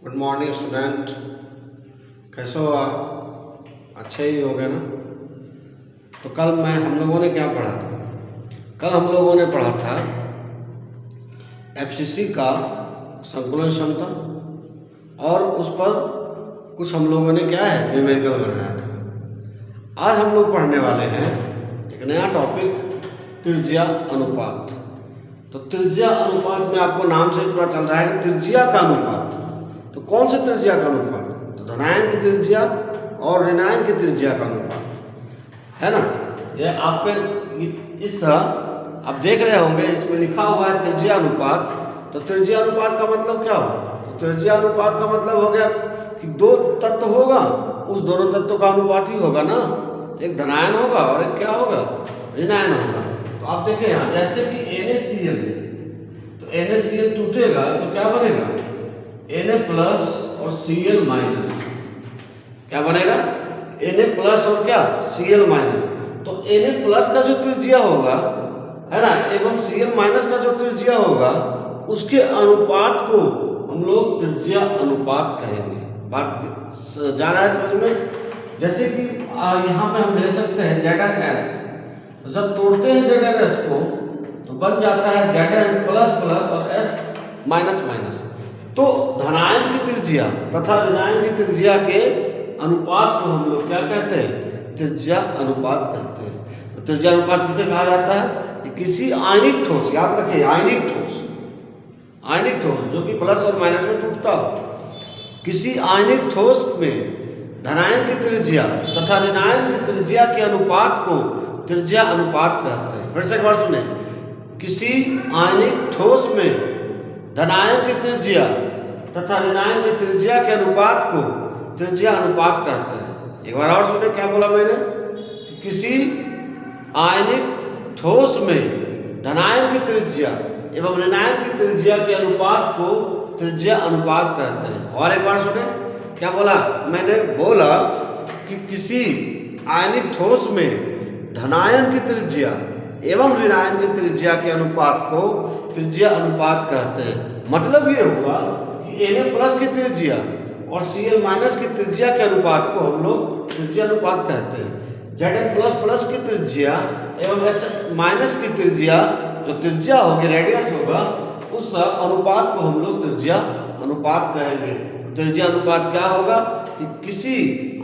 Good morning student. कैसे हो आप? अच्छे ही हो गए ना? तो कल हम लोगों ने क्या पढ़ा था? कल हम लोगों ने पढ़ा था एफसीसी का संकुलन क्षमता, और उस पर कुछ हम लोगों ने क्या है न्यूमेरिकल बनाया था। आज हम लोग पढ़ने वाले हैं एक नया टॉपिक, त्रिज्या अनुपात। तो त्रिज्या अनुपात में आपको नाम से पता चल रहा है कि त्रिज्या का अनुपात। तो कौन से त्रिज्या का अनुपात? तो धनायन की त्रिज्या और ऋणायन की त्रिज्या का अनुपात है ना। ये आपके इस तरह आप देख रहे होंगे, इसमें लिखा हुआ है त्रिज्या अनुपात। तो त्रिज्या अनुपात का मतलब क्या होगा? तो त्रिज्या अनुपात का मतलब हो गया कि दो तत्व होगा, उस दोनों तत्वों का अनुपात ही होगा ना। एक धनायन होगा और एक क्या होगा, ऋणायन होगा। तो आप देखें यहाँ, जैसे कि NaCl है, तो NaCl टूटेगा तो क्या बनेगा, Na प्लस और Cl माइनस। क्या बनेगा? Na प्लस और क्या, Cl माइनस। तो Na प्लस का जो त्रिज्या होगा है ना, एवं Cl माइनस का जो त्रिज्या होगा, उसके अनुपात को हम लोग त्रिज्या अनुपात कहेंगे। बात जा रहा है समझ में? जैसे कि यहाँ पे हम ले सकते हैं ZnS। तो जब तोड़ते हैं ZnS को तो बन जाता है Zn प्लस प्लस और S माइनस माइनस। तो धनायन की त्रिज्या तथा ऋणायन की त्रिज्या के अनुपात को हम लोग क्या कहते हैं, त्रिज्या अनुपात कहते हैं। तो त्रिज्या अनुपात किसे कहा जाता है कि किसी आयनिक ठोस, याद रखिए आयनिक ठोस जो कि प्लस और माइनस में टूटता हो, किसी आयनिक ठोस में धनायन की त्रिज्या तथा ऋणायन की त्रिज्या के अनुपात को त्रिज्या अनुपात कहते हैं। फिर से एक बार सुने, किसी आयनिक ठोस में धनायन की त्रिज्या तथा ऋणायन की त्रिज्या के अनुपात को त्रिज्या अनुपात कहते हैं। एक बार और सुने, क्या बोला मैंने? किसी आयनिक ठोस में धनायन की त्रिज्या एवं ऋणायन की त्रिज्या के अनुपात को त्रिज्या अनुपात कहते हैं। और एक बार सुने, क्या बोला मैंने? बोला कि किसी आयनिक ठोस में धनायन की त्रिज्या एवं ऋणायन की त्रिज्या के अनुपात को त्रिज्या अनुपात कहते हैं। मतलब ये हुआ कि Na प्लस की त्रिज्या और Cl माइनस की त्रिज्या के अनुपात को हम लोग त्रिज्या अनुपात कहते हैं। Zn प्लस प्लस की त्रिज्या एवं S माइनस की त्रिज्या, जो त्रिज्या होगी, रेडियस होगा, उस अनुपात को हम लोग त्रिज्या अनुपात कहेंगे। त्रिज्या अनुपात क्या होगा कि किसी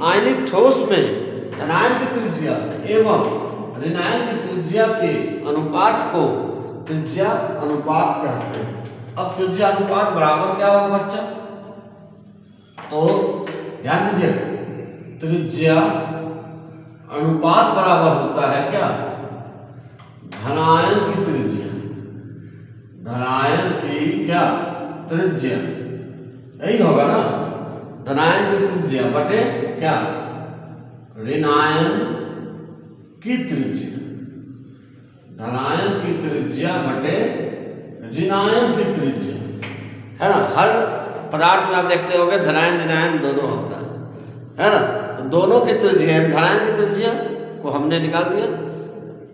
आयनिक ठोस में धनायन की त्रिज्या एवं ऋणायन की त्रिज्या के अनुपात को त्रिज्या अनुपात कहते हैं। अब त्रिज्या अनुपात बराबर क्या होगा बच्चा? तो ध्यान दीजिए, त्रिज्या अनुपात बराबर होता है क्या, धनायन की त्रिज्या, धनायन की क्या त्रिज्या, यही होगा ना, धनायन की त्रिज्या बटे क्या, ऋणायन की त्रिज्या, धनायन की त्रिज्या बटे ऋणायन की त्रिज्या, है ना। हर पदार्थ में आप देखते होंगे धनायन ऋणायन दोनों होता है ना। तो दोनों की त्रिज्या, धनायन की त्रिज्या को हमने निकाल दिया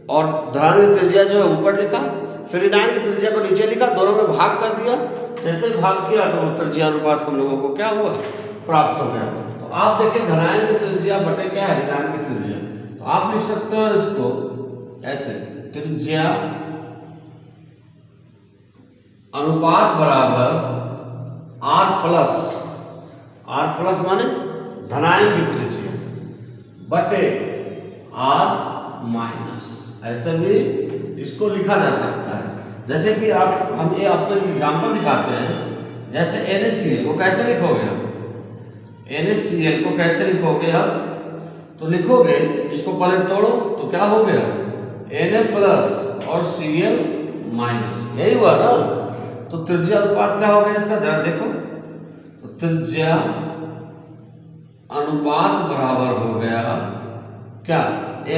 और धनायन की त्रिज्या जो है ऊपर लिखा, फिर ऋणायन की त्रिज्या को नीचे लिखा, दोनों में भाग कर दिया। जैसे भाग किया तो त्रिज्या अनुपात हम लोगों को क्या हुआ, प्राप्त हो गया। तो आप देखिए धनायन की त्रिज्या बटे क्या है, ऋणायन की त्रिज्या। तो आप लिख सकते हो इसको ऐसे, त्रिज्या अनुपात बराबर R प्लस माने धनायन की त्रिज्या बटे R माइनस, ऐसे भी इसको लिखा जा सकता है। जैसे कि हम ये आपको एक एग्जांपल दिखाते हैं। जैसे NaCl को कैसे लिखोगे आप? NaCl को कैसे लिखोगे आप? तो लिखोगे, इसको पहले तोड़ो तो क्या हो गया, Na प्लस और Cl माइनस, यही हुआ ना। तो त्रिज्या अनुपात क्या हो गया इसका, जरा देखो। तो त्रिज्या अनुपात बराबर हो गया क्या,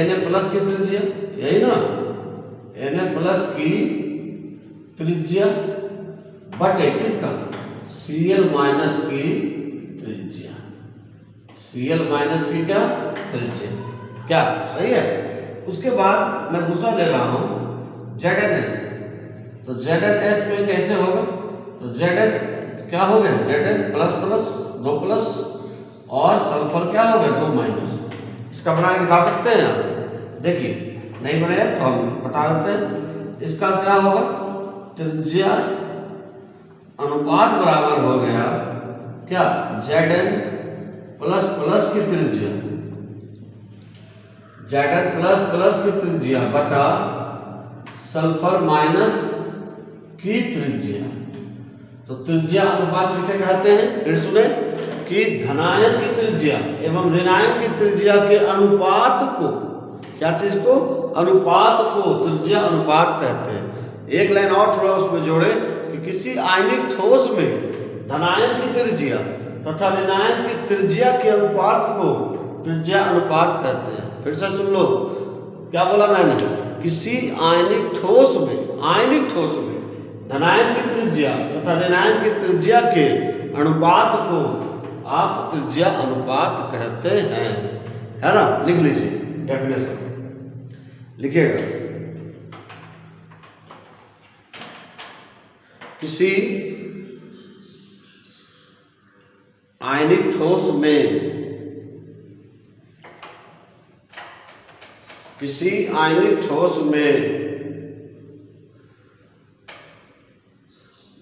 Na प्लस की त्रिज्या, यही ना, Na प्लस की त्रिज्या बटे किसका, Cl माइनस की त्रिज्या, Cl माइनस की क्या त्रिज्या, क्या सही है। उसके बाद मैं दूसरा ले रहा हूं ZnS। तो ZnS में कैसे होगा, तो Zn क्या हो गया Zn प्लस प्लस 2 प्लस और सल्फर क्या हो गया 2 माइनस। इसका बना के दिखा सकते हैं आप, देखिए नहीं बनेगा तो हम बता देते हैं। इसका क्या होगा त्रिज्या अनुपात बराबर हो गया क्या Zn प्लस प्लस की त्रिज्या, Zn प्लस प्लस की त्रिज्या बटा सल्फर माइनस की त्रिज्या। तो त्रिज्या अनुपात किसे कहते हैं, फिर सुने कि धनायन की त्रिज्या एवं ऋणायन की त्रिज्या के अनुपात को, क्या चीज को, अनुपात को त्रिज्या अनुपात कहते हैं। एक लाइन और थोड़ा उसमें जोड़े कि किसी आयनिक ठोस में धनायन की त्रिज्या तथा ऋणायन की त्रिज्या के अनुपात को त्रिज्या अनुपात कहते हैं। फिर से सुन लो, क्या बोला मैंने, किसी आयनिक ठोस में धनायन की त्रिज्या तथा ऋणायन की त्रिज्या के अनुपात को आप त्रिज्या अनुपात कहते हैं, है ना। लिख लीजिए डेफिनेशन, लिखिएगा किसी आयनिक ठोस में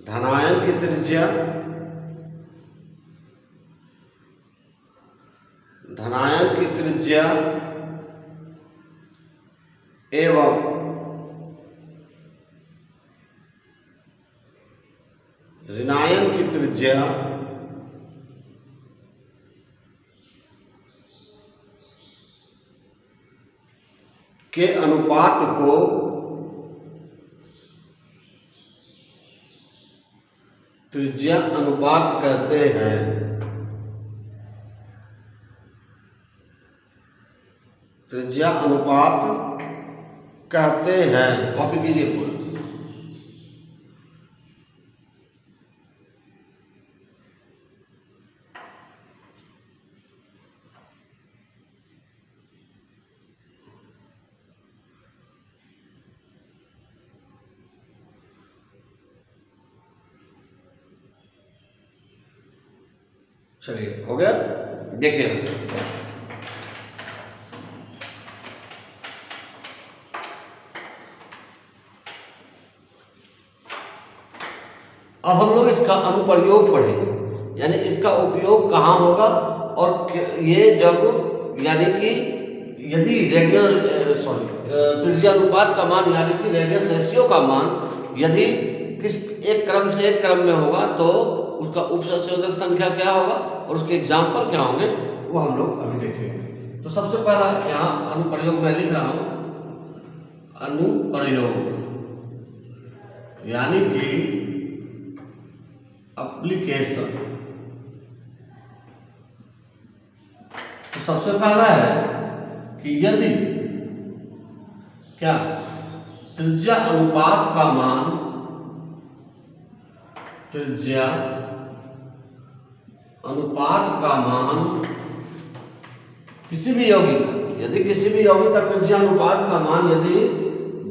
धनायन की त्रिज्या एवं ऋणायन की त्रिज्या के अनुपात को त्रिज्या अनुपात कहते हैं। त्रिज्या अनुपात कहते हैं। कॉपी कीजिए पूरा। चलिए हो गया, देखिए अब हम लोग इसका अनुप्रयोग पढ़ेंगे, यानी इसका उपयोग कहाँ होगा और ये जब, यानी कि यदि रेडियस त्रिज्या अनुपात का मान यानी कि रेडियस रेशियो का मान यदि किस एक क्रम से एक क्रम में होगा तो उसका उपसंयोजक संख्या क्या होगा और उसके एग्जाम्पल क्या होंगे वो हम लोग अभी देखेंगे। तो सबसे पहला यहाँ अनुप्रयोग मैं लिख रहा हूँ, अनुप्रयोग यानी कि एप्लीकेशन। तो सबसे पहला है कि यदि क्या त्रिज्या अनुपात का मान किसी भी यौगिक का, यदि किसी भी यौगिक का त्रिज्या अनुपात का मान यदि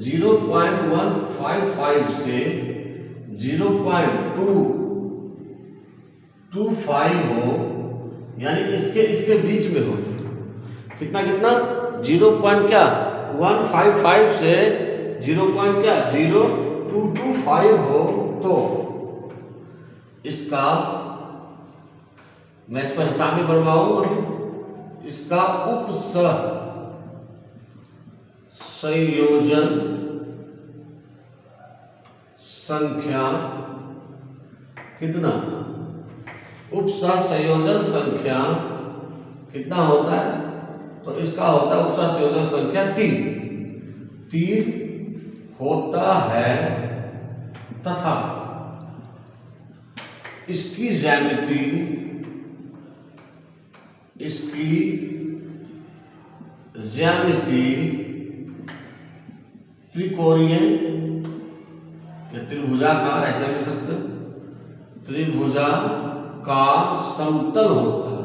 0.155 से 0.225 हो, यानी इसके बीच में हो, कितना 0.155 से 0.225 हो, तो इसका मैं इस पर हिसाब भी बनवाऊंगा, इसका उपसंयोजन संख्या कितना, उपसंयोजन संख्या कितना होता है, तो इसका होता है उपसंयोजन संख्या 3 होता है तथा इसकी ज्यामिति त्रिकोणीय या त्रिभुजाकार, ऐसा कह सकते हैं, त्रिभुजाकार समतल होता है।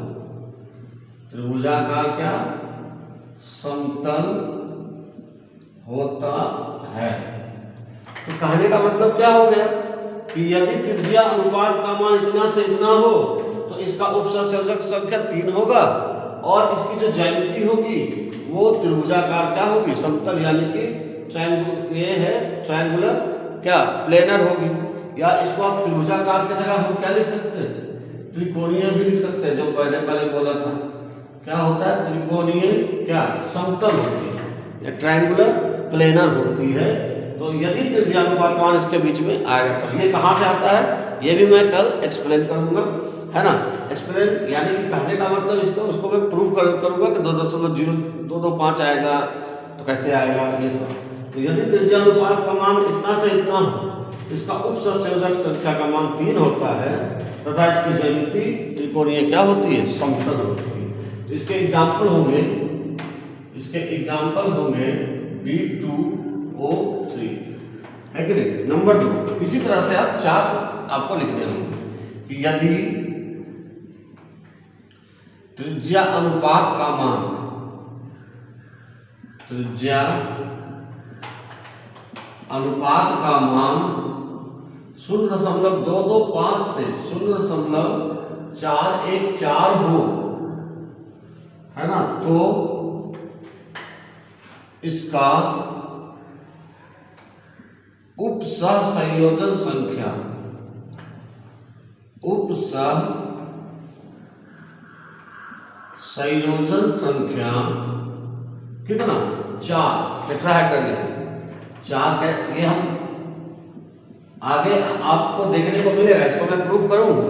त्रिभुजाकार क्या समतल होता है। तो कहने का मतलब क्या हो गया कि यदि त्रिज्या अनुपात का मान इतना से इतना हो तो इसका उपसंयोजक संख्या 3 होगा और इसकी जो ज्यामिति होगी वो त्रिभुजाकार क्या होगी, समतल, यानी कि ट्रायंगुलर, ये है ट्रायंगुलर क्या, प्लेनर होगी। या इसको आप त्रिभुजाकार की जगह हम क्या लिख सकते हैं, त्रिकोणीय भी लिख सकते हैं। जो पहले बोला था क्या होता है, त्रिकोणीय क्या, समतल होती है, या ट्रायंगुलर प्लेनर होती है। तो यदि त्रिज्या अनुपात मान इसके बीच में आएगा तो ये कहाँ से आता है, ये भी मैं कल एक्सप्लेन करूंगा, है ना। एक्सप्लेन यानी कि कहने का मतलब इसको उसको मैं प्रूव करूंगा कि 2.0225 आएगा तो कैसे आएगा ये सब। तो यदि त्रिज्या अनुपात का मान इतना से इतना हो तो इसका उपसंयोजक संख्या का मान 3 होता है तथा इसकी ज्यामिति त्रिकोणीय क्या होती है, समतल होती है। तो इसके एग्जाम्पल होंगे B2O3, है कि नहीं। नंबर 2, इसी तरह से आप 4 आपको लिखने होंगे कि यदि त्रिज्या अनुपात का मान, त्रिज्या अनुपात का मान 0.225 से 0.414 हो, है ना, तो इसका उपसहसंयोजन संख्या, उपसहसंयोजन संख्या कितना, 4, टेट्राहेड्रल 4 है। ये हम आगे आपको देखने को मिलेगा, इसको मैं प्रूफ करूंगा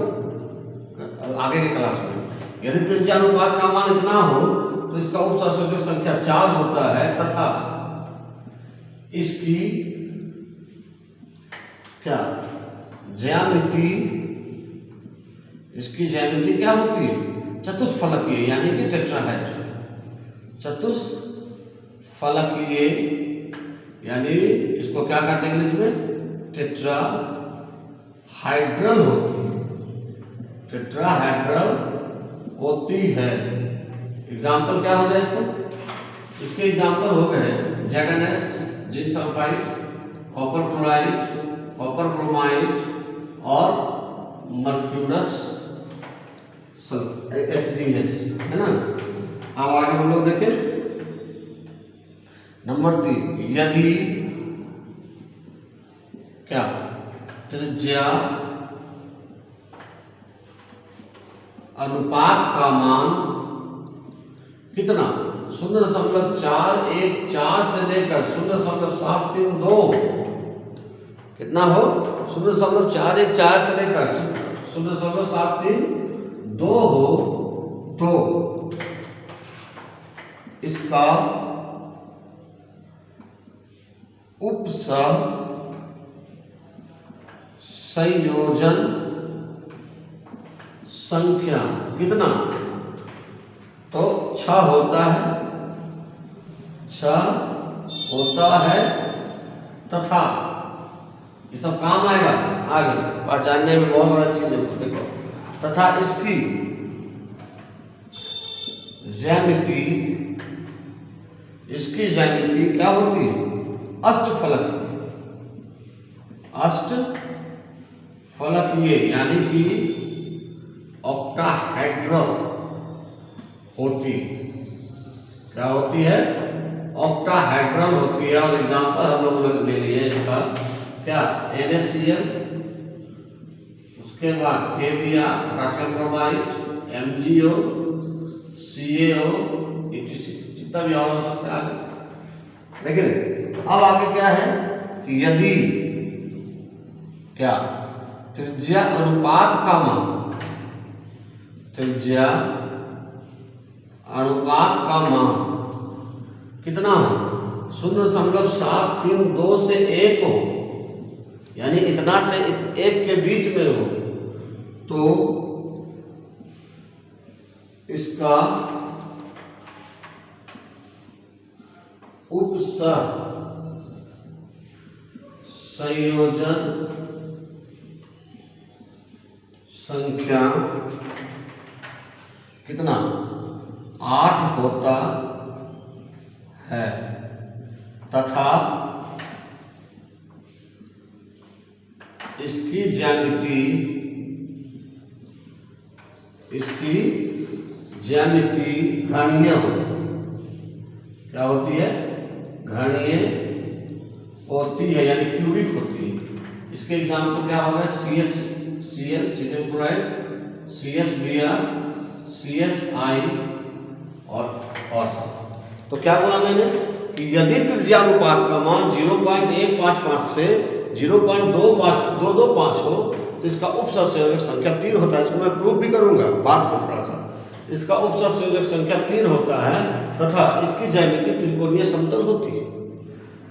आगे की क्लास में। यदि त्रिज्या अनुपात का मान इतना हो तो इसका उपसहसंयोजक संख्या 4 होता है तथा इसकी क्या ज्यामिति, इसकी ज्यामिति क्या होती है, चतुष्फलकीय, यानी कि टेट्राहेड्रल, चतुष्फलकीय, यानी इसको क्या कहते हैं इंग्लिश में, टेट्राहाइड्रल होती है, टेट्राहाइड्रल होती है। एग्जाम्पल क्या हो जाए इसको, इसके एग्जाम्पल हो गए ZnS, zinc sulphide, copper chloride, copper bromide और मर्क्यूरस HgS, है ना। अब आगे हम लोग देखें नंबर 3, यदि क्या त्रिज्या अनुपात का मान कितना, 0.414 से लेकर 0.732, कितना हो, 0.414 से लेकर 0.732 हो तो इसका उपसंयोजन संख्या कितना, तो 6 होता है तथा ये सब काम आएगा आगे पहचानने में, बहुत सारी चीजें देखो। तथा इसकी ज्यामिति क्या होती है, अष्टफलकीय, यानी कि ऑक्टाहेड्रल होती, क्या होती है, ऑक्टाहेड्रल होती है। और एग्जांपल हम लोग ले लिए इसका क्या, NaCl, उसके बाद KBr, potassium bromide, MgO, CaO, etc, जितना भी और हो सकता है। लेकिन अब आगे क्या है कि यदि क्या त्रिज्या अनुपात का मान, त्रिज्या अनुपात का मान कितना हो, 0.732 से 1 हो, यानी इतना से 1 के बीच में हो, तो इसका उपसंयोजन संख्या कितना, 8 होता है तथा इसकी ज्यामिति घनीय होती है। क्या होती है? घनीय होती है, यानी क्यूबिक होती है। इसके एग्जाम्पल क्या होगा? CS Cl silicon chloride, CsBr, CsI और सब। तो क्या बोला मैंने कि यदि त्रिज्यानुपात का मान 0.155 से 0.225 हो तो इसका उपसंयोजक संख्या 3 होता है। इसको मैं प्रूफ भी करूंगा बाद में थोड़ा सा। इसका उपसंयोजक संख्या 3 होता है तथा इसकी ज्यामिति त्रिकोणीय समतल होती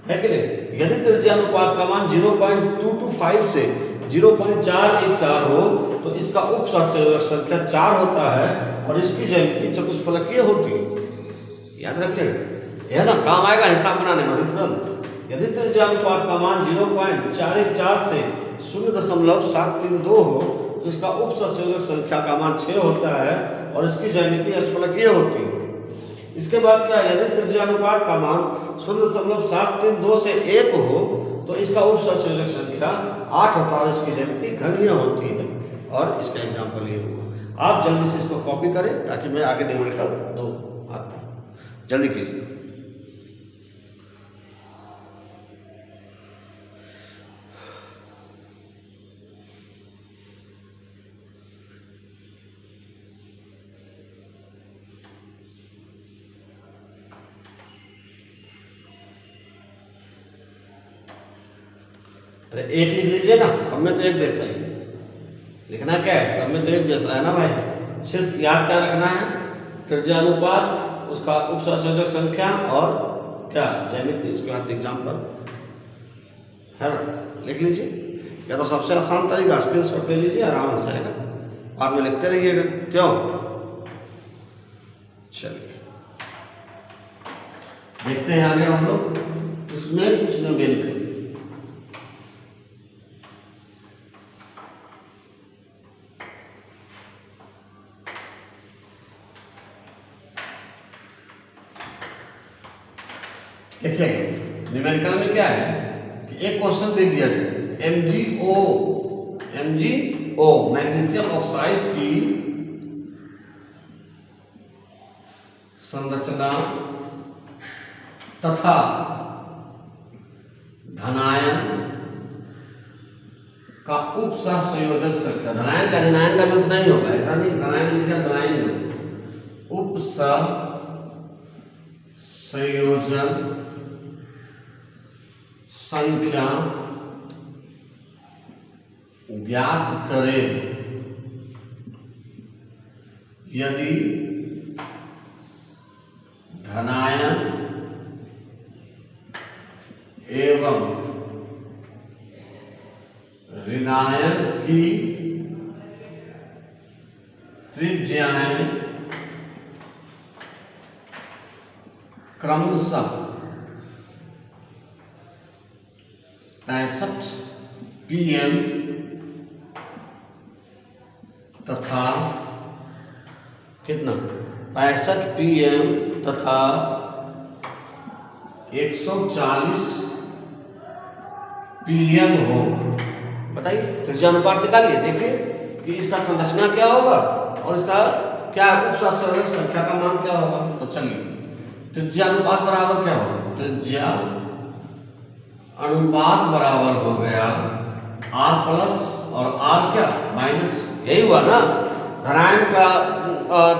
है कि नहीं? यदि त्रिज्यानुपात का मान 0.225 से 0.414 हो तो इसका उपसंयोजक संख्या 4 होता है और इसकी ज्यामिति चतुष्फलकीय होती है। याद रखिएगा, यह ना काम आएगा हिसाब बनाने में तुरंत। यदि त्रिज्यानुपात का मान 0.414 से 0.732 हो तो इसका उपसंयोजक संख्या का मान 6 होता है और इसकी ज्यामिति अष्टफलकीय होती है। इसके बाद क्या? यदि त्रिज्यानुपात का मान 0.732 से 1 हो तो इसका उपसंयोजक संख्या 8 होता है और इसकी ज्यामिति घनीय होती है। और इसका एग्जाम्पल ये हुआ। आप जल्दी से इसको कॉपी करें ताकि मैं आगे न्यूमेरिकल दो आपको। जल्दी कीजिए। अरे एक लिख लीजिए ना, सब में तो एक जैसा ही लिखना। क्या है? सब में तो एक जैसा है ना भाई। सिर्फ याद क्या रखना है? त्रिज्यानुपात, उसका उपसंयोजक संख्या और क्या? ज्यामिति। इसके बाद एग्जाम्पल है ना, लिख लीजिए। या तो सबसे आसान तरीका स्क्रीनशॉट ले लीजिए, आराम हो जाएगा। बाद में लिखते रहिएगा। क्यों? चलिए देखते हैं आगे हम लोग। इसमें कुछ न्यूमेरिकल देखिए। न्यूमेरिकल में क्या है कि एक क्वेश्चन दे दिया जाए, MgO मैग्नीशियम ऑक्साइड की संरचना तथा धनायन का उपसंयोजक संख्या। धनायन का भी उतना ही होगा, ऐसा नहीं धनायन लिखा धनायन में। उपसंयोजन संख्या ज्ञात करें यदि धनायन एवं ऋणायन की त्रिज्याएं क्रमशः 65 pm तथा कितना 65 pm तथा 140 pm हो। बताइए त्रिज्यानुपात निकालिए, देखिए कि इसका संरचना क्या होगा और इसका क्या उपसंयोजक संख्या का मान क्या होगा। तो चलिए त्रिज्यानुपात बराबर क्या होगा? त्रिज्या अनुपात बराबर हो गया R प्लस और R क्या माइनस। यही हुआ ना, धनायन का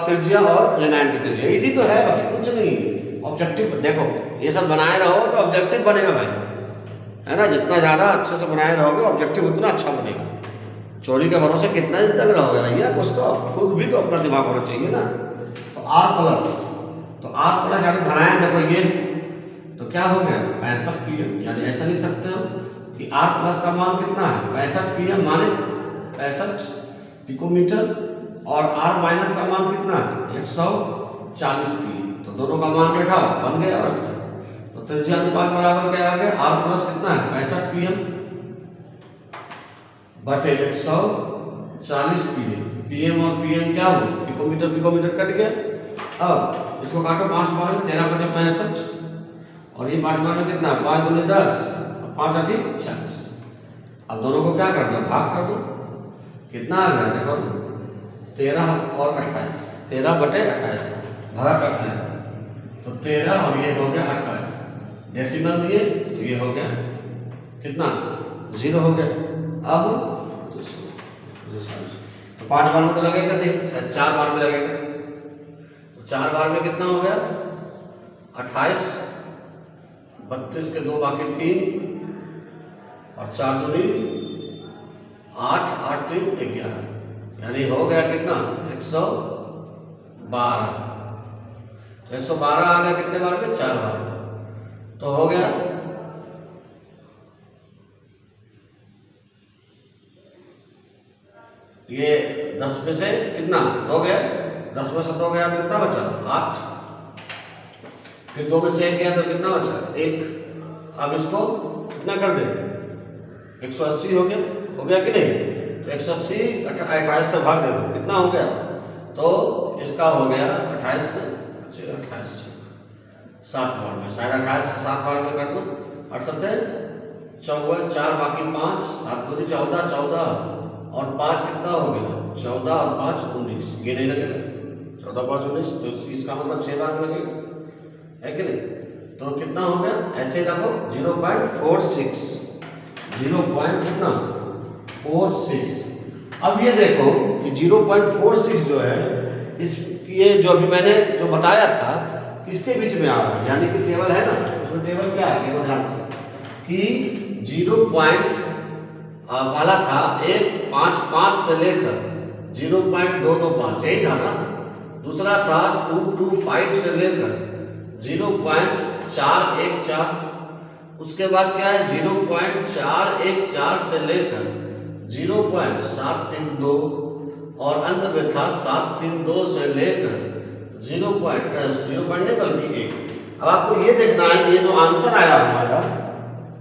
त्रिज्या और ऋणायन की त्रिज्या। इजी तो है भाई, कुछ नहीं। ऑब्जेक्टिव देखो, ये सब बनाए रहो तो ऑब्जेक्टिव बनेगा भाई, है ना। जितना ज़्यादा अच्छे से बनाए रहोगे ऑब्जेक्टिव उतना अच्छा बनेगा। चोरी के भरोसे कितना दिन तक रहोगे भैया? कुछ तो खुद भी तो अपना दिमाग होना चाहिए ना। तो R प्लस, तो R प्लस यानी धनायन देखो ये तो क्या हो गया 65 pm, यानी ऐसा लिख सकते हो कि R प्लस का मान कितना है 65 pm माने 65 पिकोमीटर और R माइनस का मान कितना है 140 pm। तो दोनों का मान बैठाओ बन गया। और तो त्रिज्यानुपात बराबर क्या आ गया? R प्लस कितना है 65 pm बटे 140 pm। pm और pm क्या हो? पिकोमीटर कट गया। अब इसको काटो 5 बार में 13 बचे 65 और ये 5 बार में कितना 5 दूनी 10 और 5 40। अब दोनों को क्या कर दो, भाग कर दो। कितना आ गया देखो, 13 और 28, 13/28 भागा करते हैं तो 13 और ये हो गया 28। डेसिमल दिए तो ये हो गया कितना, 0 हो गया। अब तो 5 बार में तो लगेगा नहीं, शायद 4 बार में लगेगा। तो 4 बार में कितना हो गया, 28, 32 के 2 बाकी 3 और 4 दूनी 8, 8 3 11, यानी हो गया कितना, 112। तो 112 आ गया कितने बार में, 4 बार में। तो हो गया ये 10 में से कितना हो गया, 10 में से 2 गया तो कितना बचा, 8। फिर 2 में से 1 गया तो कितना बचा, 1। अब इसको कितना कर दे, 180 हो गया कि नहीं। तो 180 28 से भाग दे दो, कितना हो गया, तो इसका हो गया 28 से 7 बार में, शायद 28 से 7 बार में कर दो। 78 14 4 बाकी 5 7 दूनी 14 14 और 5 कितना हो गया, 14 और 5 19, ये नहीं लगेगा, 14 5 19, तो इसका मतलब 6 बार में लगेगा, है कि नहीं। तो कितना हो गया, ऐसे रखो 0.46, 0.46। अब ये देखो कि 0.46 जो है, इस ये जो अभी मैंने जो बताया था किसके बीच में आ रहा है, यानी कि टेबल है ना, उसमें टेबल क्या है, देखो ध्यान से कि 0. वाला था 155 से लेकर 0.225, यही था ना। दूसरा था 225 से लेकर 0.414, उसके बाद क्या है 0.414 से लेकर 0.732 और अंत में था 732 से लेकर 0 नहीं बल्कि 1। अब आपको ये देखना है ये जो आंसर आया हमारा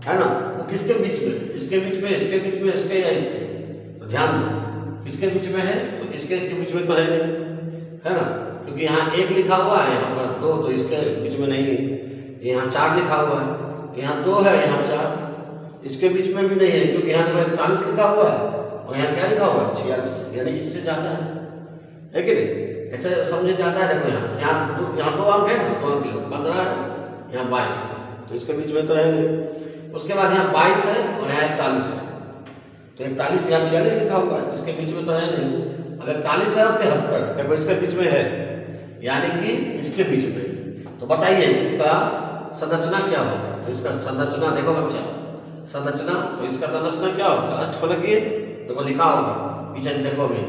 है ना, वो किसके बीच में, इसके बीच में, इसके बीच में, इसके या इसके। तो ध्यान दो किसके बीच में है, तो इसके बीच में तो है नहीं, है ना, क्योंकि यहाँ 1 लिखा हुआ है, यहाँ पर 2, तो इसके बीच में नहीं है। यहाँ 4 लिखा हुआ है, यहाँ 2 है, यहाँ 4, इसके बीच में भी नहीं है, क्योंकि यहाँ 41 लिखा हुआ है और यहाँ क्या लिखा हुआ है 46, यानी इससे ज़्यादा है कि नहीं। ऐसे समझे जाता है। देखो यहाँ 2 अंक है ना, 2 अंक 15 है, यहाँ 22 है, तो इसके बीच में तो है नहीं। उसके बाद यहाँ 22 है और यहाँ 41 है, तो 41 यहाँ 46 लिखा हुआ है, तो इसके बीच में तो है नहीं। अब 41 है और 73, देखो इसके बीच में है, यानी कि इसके बीच में। तो बताइए इसका संरचना क्या होगा, तो इसका संरचना देखो बच्चा, संरचना, तो इसका संरचना क्या होगा, अष्टफलकीय। देखो लिखा होगा पीछे, देखो भी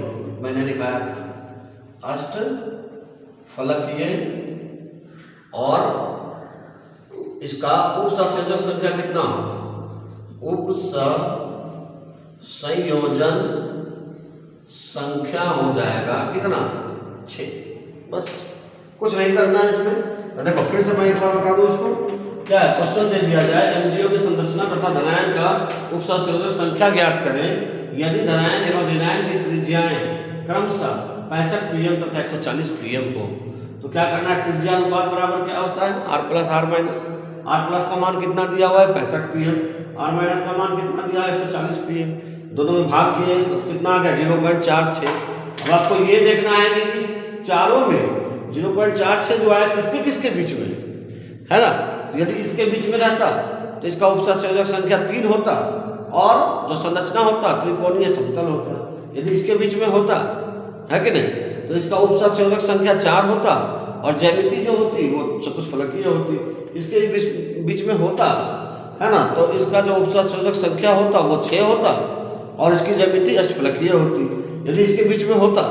मैंने लिखाया था अष्टफलकीय, और इसका उपसंयोजक संख्या कितना होगा, उपसंयोजन संख्या हो जाएगा कितना, 6। बस कुछ नहीं करना है इसमें। तो देखो फिर से मैं एक बार बता दूं इसको, क्या है, क्वेश्चन दे दिया जाए एमजीओ की संरचना तथा धनायन का उपसंयोजक संख्या ज्ञात करें यदि धनायन एवं ऋणायन की त्रिज्याएं क्रमशः 65 pm तथा 140 pm हो। तो क्या करना है, त्रिज्या अनुपात बराबर क्या होता है, r plus r minus. r plus का मान कितना दिया हुआ है 65 pm, r माइनस का मान कितना दिया है 140 pm, दोनों में भाग किए तो कितना आ गया 0.46। अब आपको ये देखना है कि इस चारों में 0.46 जो आया किसके बीच में है ना। तो यदि इसके बीच में रहता तो इसका उपसंयोजक संख्या 3 होता और जो संरचना होता त्रिकोणीय समतल होता। यदि इसके बीच में होता है कि नहीं, तो इसका उपसंयोजक संख्या 4 होता और ज्यामिति जो होती वो चतुष्फलकीय होती। इसके बीच में होता है ना, तो इसका जो उपसंयोजक संख्या होता वो 6 होता और इसकी ज्यामिति अष्टफलकीय होती। यदि इसके बीच में होता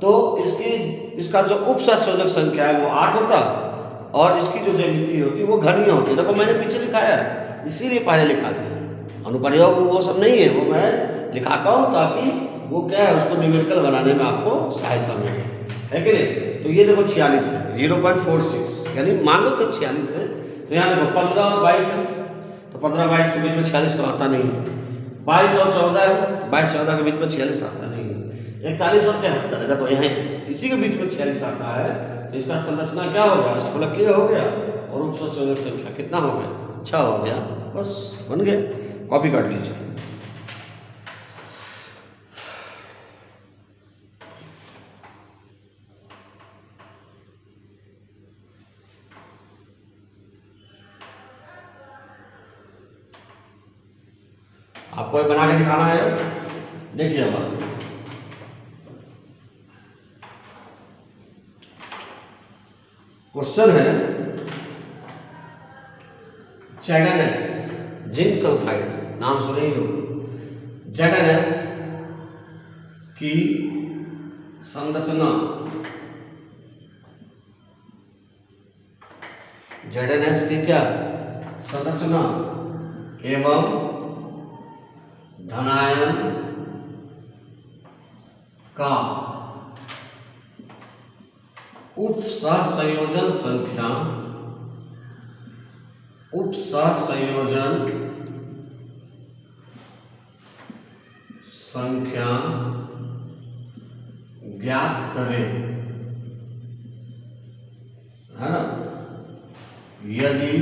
तो इसका जो उपसंयोजक संख्या है वो 8 होता और इसकी जो ज्यामिति होती वो घनीय होती। देखो मैंने पीछे लिखाया है, इसीलिए पहले लिखा दिया। अनुप्रयोग वो सब नहीं है, वो मैं लिखाता हूँ ताकि वो क्या है उसको न्यूमेरिकल बनाने में आपको सहायता मिले, है कि नहीं। तो ये देखो 46 है, 0.46 यानी मान लो तो 46 है। तो यहाँ देखो 15 और 22 है, तो 15 22 के बीच में 46 तो आता नहीं है। 22 और 14 है, 22 14 के बीच में 46 आता नहीं है। 41 और 73 है, देखो यहाँ इसी के बीच में 46 आता है। तो इसका संरचना क्या हो गया, अष्टफलकीय हो गया और उपसंयोजक संख्या कितना हो गया 6 हो गया। बस बन गया, कॉपी कर लीजिए। आपको ये बना के दिखाना है। देखिए अब क्वेश्चन है ZnS जिंक सल्फाइड, नाम सुने ही हो। ZnS की संरचना, ZnS की क्या संरचना एवं धनायन का उपसहसंयोजन संख्या, उपसहसंयोजन संख्या ज्ञात करें, है ना। यदि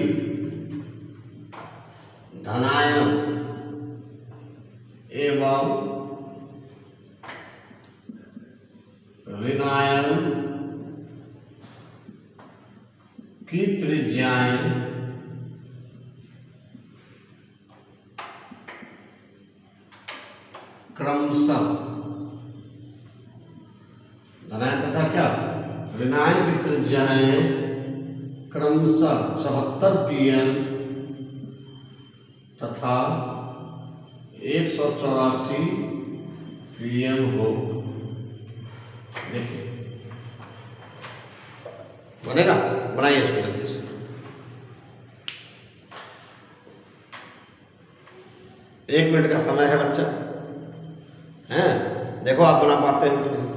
धनायन एवं ऋणायन की त्रिज्याएं क्रमशः, धनायन तथा क्या ऋणायन की त्रिज्याएं क्रमशः 74 pm तथा 184 pm हो। देखिए बनेगा, बनाइए इसको जल्दी से। एक मिनट का समय है बच्चा, हैं देखो आप बना पाते हो कि नहीं।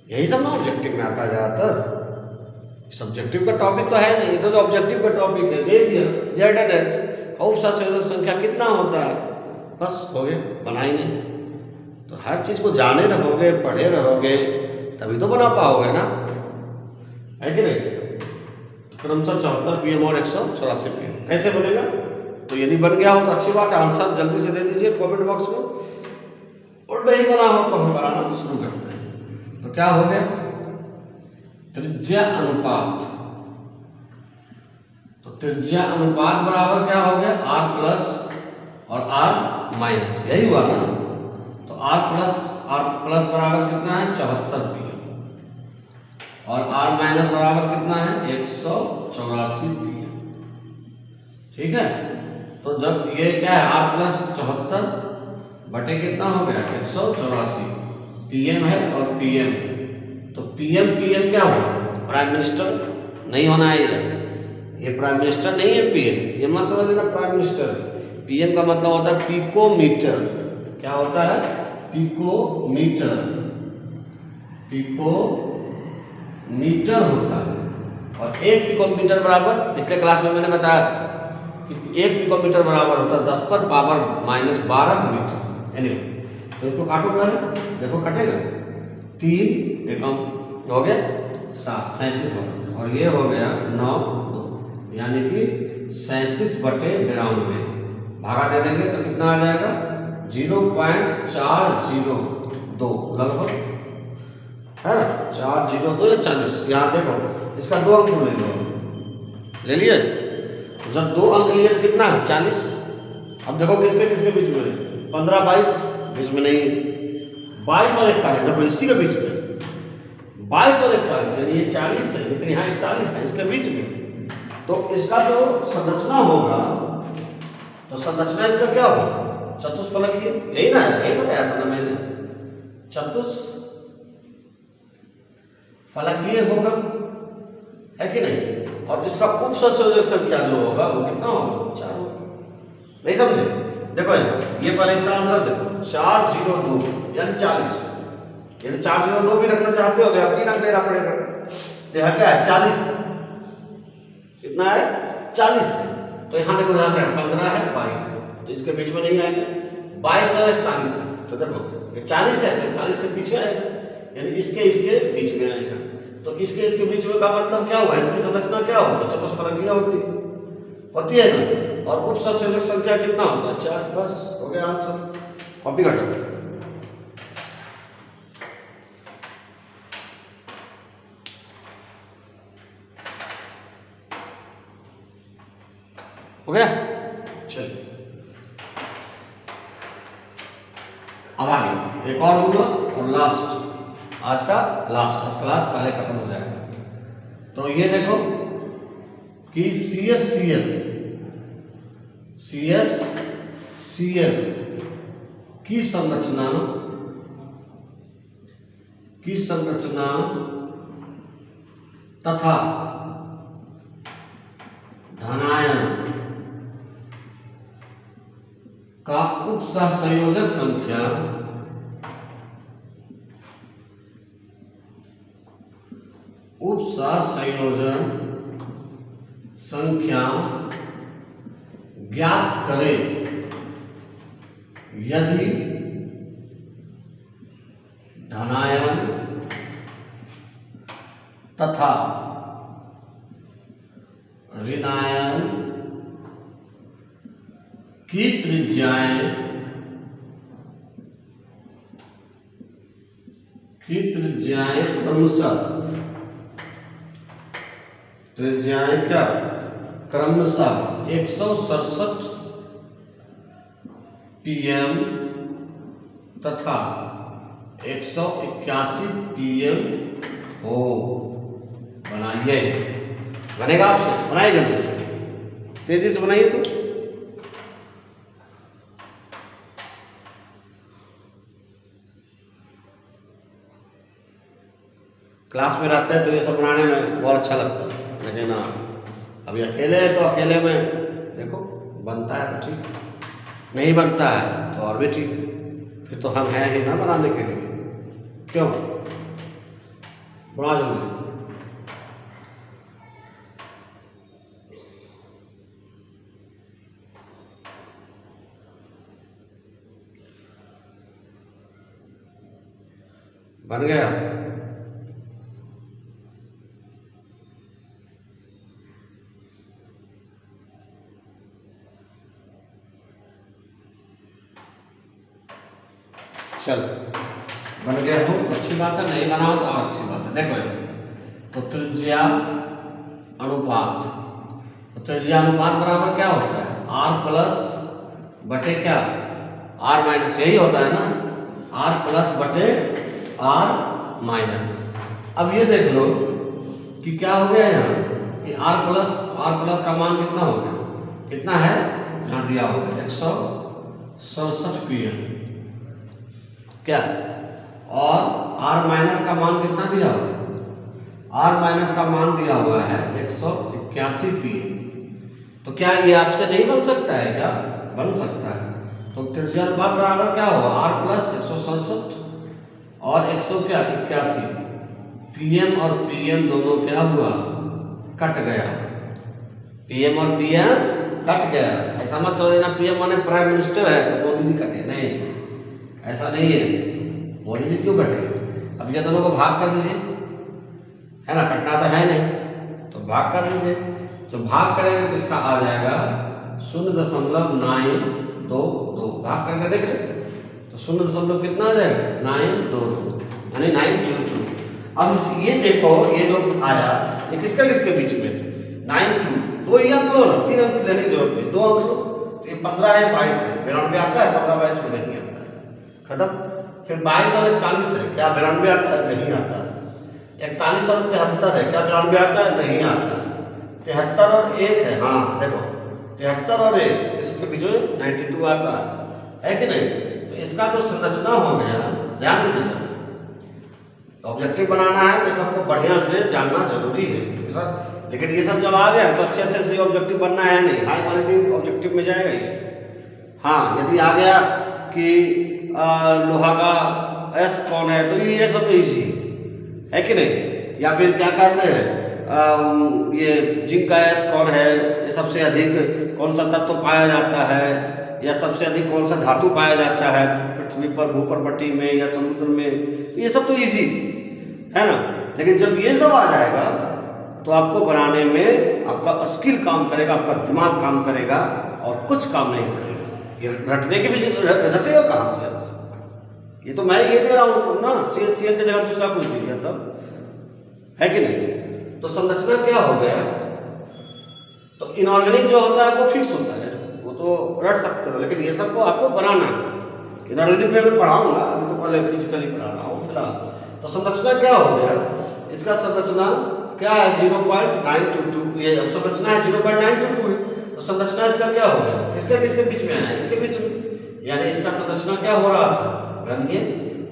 यही सब ना ऑब्जेक्टिव में आता है ज्यादातर। सब्जेक्टिव का टॉपिक तो है नहीं, तो जो ऑब्जेक्टिव का टॉपिक है दे दिया ZnS का उपसहसंयोजक संख्या कितना होता है, बस हो गया, बनाएंगे। तो हर चीज को जाने रहोगे, पढ़े रहोगे, तभी तो बना पाओगे ना, है कि नहीं। तो क्रमशः 74 pm और 184 pm कैसे बनेगा। तो यदि बन गया हो तो अच्छी बात है, आंसर जल्दी से दे दीजिए कमेंट बॉक्स में, और नहीं बना हो तो हम बनाना शुरू करते हैं। तो क्या हो गया, त्रिज्या अनुपात, तो त्रिज्या अनुपात बराबर क्या हो गया R प्लस और R माइनस, यही हुआ ना। तो R प्लस बराबर कितना है 74 pm और R माइनस बराबर कितना है 184 pm, ठीक है। तो जब ये क्या है R प्लस 74 बटे कितना हो गया 184 pm है और pm, तो pm क्या हुआ प्राइम मिनिस्टर नहीं होना है, ये प्राइम मिनिस्टर नहीं है pm, ये मत समझ लेना प्राइम मिनिस्टर। pm का मतलब होता है पिकोमीटर, क्या होता है पिकोमीटर, पिकोमीटर होता है। और एक पिकोमीटर बराबर, पिछले क्लास में मैंने बताया था कि एक पिकोमीटर बराबर होता है 10 पर पावर -12 मीटर। एनीवे तो इसको काटो कर, देखो कटेगा, 3 एकम हो गया 7, 37 बटा, और ये हो गया 9 2, यानी कि 37 बटे 92 भागा दे देंगे तो कितना आ जाएगा 0.402 लगभग, है ना 402 या 40। यहाँ देखो इसका 2 अंक ले लिए, जब 2 अंक लिए तो कितना है 40। अब देखो किसके किसके बीच में 15 22 बीच में नहीं, 22 और 41 देखो इसी के बीच में 22 और 41 यानी ये 40 है लेकिन यहाँ 41 है, इसके बीच में। तो इसका जो संरचना होगा, तो संरचना इसका क्या होगा चतुष्फलकीय, यही ना, यही बताया था ना मैंने, चतुष्फलकीय होगा, है कि नहीं। और इसका उपसहसंयोजक संख्या जो होगा वो कितना होगा 4 होगा। नहीं समझे, देखो ये पहले इसका आंसर देखो 402 यानी 40, यदि 402 भी रखना चाहते हो तो आप 3 अंक लेना पड़ेगा। तो यहाँ क्या है 40, कितना है 40 है। तो यहाँ देखो यहाँ पे 15 है 22, तो इसके बीच में नहीं आएगा, 22 और 41 है। तो देखो ये 40 है तो 41 के पीछे आएगा, यानी इसके बीच में आएगा। तो इसके बीच में का मतलब क्या हुआ, इसकी संरचना क्या होती है चतुष्फलकीय होती है ना। और उपसहसंयोजक संख्या कितना होता है 4, बस हो गया आंसर। कॉपी कर लो, हो गया। चलिए अब आगे एक और दूंगा और लास्ट, आज का लास्ट, आज क्लास पहले खत्म हो जाएगा। तो ये देखो कि CSCl की संरचना तथा धनायन का उपसहसंयोजक संख्या ज्ञात करें यदि धनायन तथा ऋणायन की त्रिज्याएं क्रमशः 167 pm तथा 181 pm हो। बनाइए, बनेगा आपसे, बनाइए जल्दी से, तेजी से बनाइए। तो क्लास में रहते हैं तो ये सब बनाने में बहुत अच्छा लगता है, लेकिन अभी अकेले है तो अकेले में देखो बनता है तो ठीक, नहीं बनता है तो और भी ठीक, फिर तो हम हैं ही ना बनाने के लिए। क्यों? बना जल्दी। बन गया? चलो बन गया हो, अच्छी बात है, नहीं बनाओ तो और अच्छी बात है। देखो तो त्रिज्या अनुपात, तो त्रिज्या अनुपात बराबर क्या होता है? r प्लस बटे क्या? r माइनस, यही होता है ना, r प्लस बटे r माइनस। अब ये देख लो कि क्या हो गया यहाँ कि r प्लस का मान कितना हो गया? कितना है? यहाँ दिया होगा 167 pm क्या, और r माइनस का मान कितना दिया हुआ है? r माइनस का मान दिया हुआ है 181 pm। तो क्या ये आपसे नहीं बन सकता है? क्या बन सकता है? तो त्रिज्या अनुपात बराबर क्या होगा? r प्लस 167 और 181 pm और pm दोनों क्या हुआ? कट गया। pm और pm कट गया। ऐसा मत समझ लेना pm माने प्राइम मिनिस्टर है तो मोदी जी कटे, नहीं, ऐसा नहीं है। मोदी जी क्यों कटे? अब ये दोनों को भाग कर दीजिए, है ना, कटना तो है नहीं, तो भाग कर दीजिए। तो भाग करेंगे तो इसका आ जाएगा 0.922। भाग करके देख लेते तो 0. कितना आ जाएगा? 922 यानी 922। अब ये देखो, ये जो आया ये किसके बीच में? 92, 2 ही अंक लो ना, 3 अंक लेने की जरूरत नहीं, 2 अंक लो। तो ये 15 है, 22 है, 92 आता है, 15 22 में नहीं आता है, खत्म। फिर 22 और 41 है, क्या 92 आता है? नहीं आता है। 41 और 73 है, क्या 92 आता है? नहीं आता है। 73 और 1 है, हाँ देखो 73 और 1, इसके बीच में 92 आता है कि नहीं? तो इसका जो संरचना हो गया, ध्यान दीजिएगा, ऑब्जेक्टिव बनाना है तो सबको बढ़िया से जानना जरूरी है सर। लेकिन ये सब जब आ गया तो अच्छे से ऑब्जेक्टिव बनना है नहीं, हाई क्वालिटी ऑब्जेक्टिव में जाएगा ये। हाँ, यदि आ गया कि लोहा का एस कौन है तो ये सब तो इजी है कि नहीं? या फिर क्या कहते हैं ये जिंक का एस कौन है, ये सबसे अधिक कौन सा तत्व पाया जाता है, या सबसे अधिक कौन सा धातु पाया जाता है पृथ्वी पर, भूपर्पट्टी में या समुद्र में, तो ये सब तो इजी है ना। लेकिन जब ये सब आ जाएगा तो आपको बनाने में आपका स्किल काम करेगा, आपका दिमाग काम करेगा और कुछ काम नहीं करेगा। ये रटने के भी रटेगा कहाँ से? ये तो मैं ये दे रहा हूँ तुम ना, CSCl की जगह दूसरा कुछ दे दिया तब, है कि नहीं? तो संरचना क्या हो गया? तो इनऑर्गेनिक जो होता है वो फिक्स होता है, वो तो तो रट सकते हो, लेकिन ये सबको आपको बनाना है। इनऑर्गेनिक में मैं पढ़ाऊंगा, अभी तो पहले फिजिकली पढ़ा रहा हूँ फिलहाल। तो संरचना क्या हो गया, इसका संरचना क्या है 0.922, ये संरचना है 0.922 है। तो संरचना इसका क्या हो गया, किसके किसके बीच में है, इसके बीच में, यानी इसका संरचना क्या हो रहा था गणीय,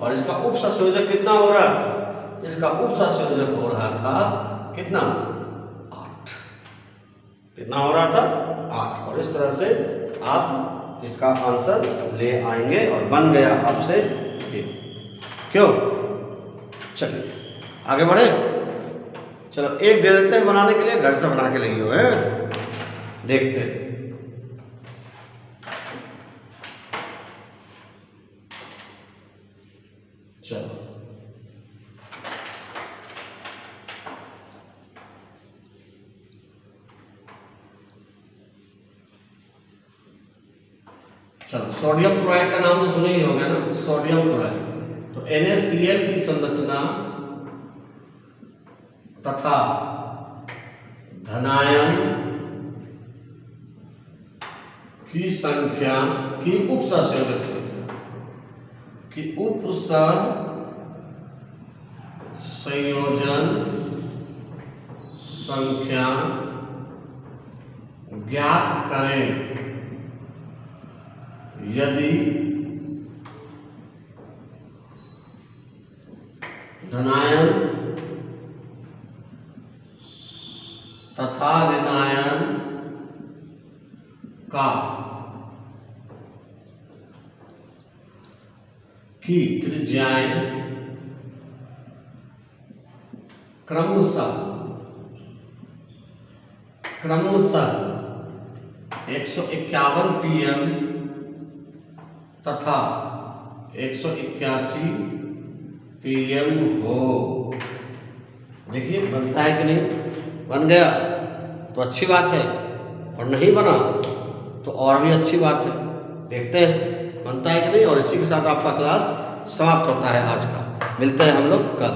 और इसका उप संयोजक कितना हो रहा था, इसका उप संयोजक हो रहा था कितना 8, कितना हो रहा था 8। और इस तरह से आप इसका आंसर ले आएंगे और बन गया आपसे ये, क्यों। चलिए आगे बढ़े, चलो एक दे देते हैं बनाने के लिए, घर से बना के लगी हो है, देखते हैं। चलो चलो सोडियम क्लोराइड का नाम तो सुने ही होगा ना, सोडियम क्लोराइड। तो NaCl की संरचना तथा धनायन की संख्या की उप सहसंयोजक संख्या की उप संयोजन संख्या ज्ञात करें यदि धनायन तथा ऋणायन का की त्रिज्याएं क्रमशः 151 pm तथा 181 pm हो। देखिए बनता है कि नहीं, बन गया तो अच्छी बात है, और नहीं बना तो और भी अच्छी बात है। देखते हैं बनता है कि नहीं, और इसी के साथ आपका क्लास समाप्त होता है आज का। मिलते हैं हम लोग कल।